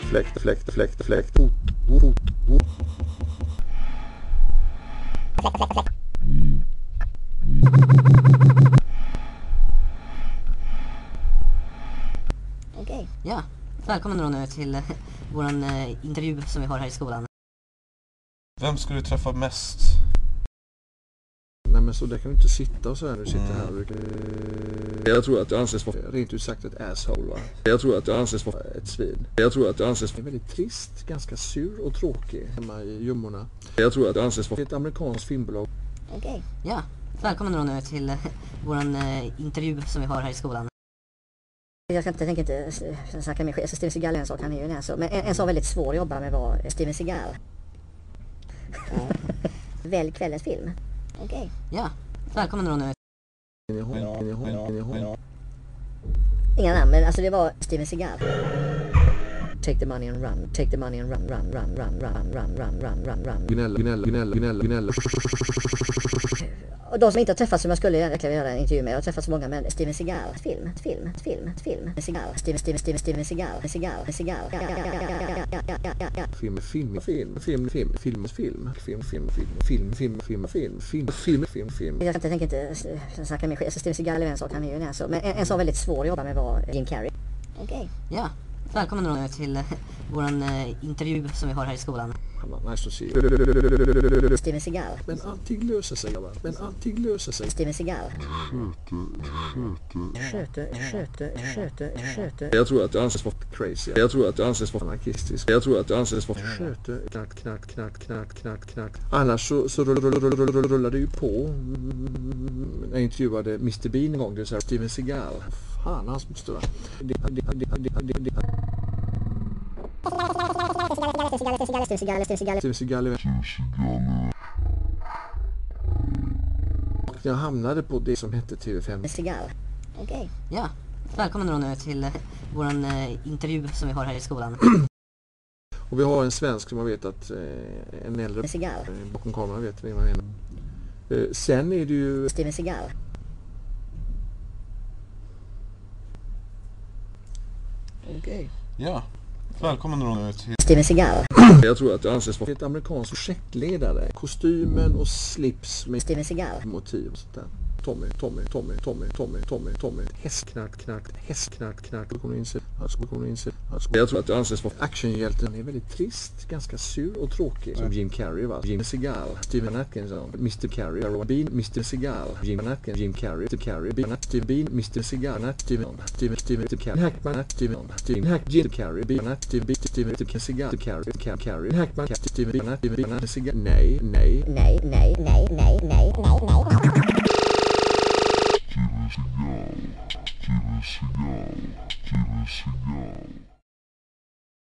Okej. Ja, välkommen då nu till våran intervju som vi har här i skolan. Vem ska du träffa mest? Nej, men så där kan du inte sitta och så här när du sitter här. Jag tror att jag anses vara rent ut sagt ett asshole, va? Jag tror att jag anses vara ett svin. Jag tror att jag anses vara väldigt trist, ganska sur och tråkig hemma i Jummorna. Jag tror att jag anses vara ett amerikanskt filmbolag. Okej. Ja, välkommen då nu till våran intervju som vi har här i skolan. Jag tänker inte snacka med chef. Steven Seagal är en sak, han är ju en så. Men en sak väldigt svår att jobba med var Steven Seagal. Välj kvällens film. Okej. Ja, välkommen då nu. Inga namn, men alltså det var Steven Seagal. Take the money and run. Take the money and run. Gnäll. Och de som inte har träffat som jag skulle verkligen göra en intervju med. Jag har träffat så många, men Steven Seagal. Film. Seagal. Steven Seagal. Film. Jag tänker inte snacka med chef. Steven Seagal är en sak, han är ju en så. Men en sak väldigt svår att jobba med var Jim Carrey. Okej. Ja, välkommen då nu till våran intervju som vi har här i skolan. Nice to see you. Steven Seagal. Men allting löser sig. Steven Seagal. Sköte. Jag tror att jag anses vara crazy. Jag tror att jag anses vara anarkistisk. Jag tror att jag anses vara sköte. Knack. Annars så rullar det ju på. Jag intervjuade Mr. Bean en gång. Det är så här, Steven Seagal. Fan, hans stora. Steven Seagal. Jag hamnade på det som hette TV5. Seagal. Okej. Ja, välkommen då nu till våran intervju som vi har här i skolan. Och vi har en svensk som har vet att en äldre Seagal. Bakom kameran vet vi vad jag menar. Sen är det ju Steven Seagal. Okej. Ja, välkommen då nu till Steven Seagal. Jag tror att jag anses vara ett amerikanskt projektledare. Kostymen och slips med Steven Seagal. Motiv och sånt där. Tommy. Hästknack. Kommer inse. Jag tror att jag anses vara actionhjälten. Är väldigt trist, ganska sur och tråkig. Som Jim Carrey, va? Jim Seagal, Steven Atkinson, Mr. Carrey, Bean, Mr. Seagal, Jim Atkinson, Jim Carrey, Mr. Carrey, Bean, Mr. Seagal, Steven Carrey, Hackman, Steven Hack, Jim Carrey, Bean, Steven Seagal, Carrey, Hackman, Steven Seagal. Nej. Steven Seagal.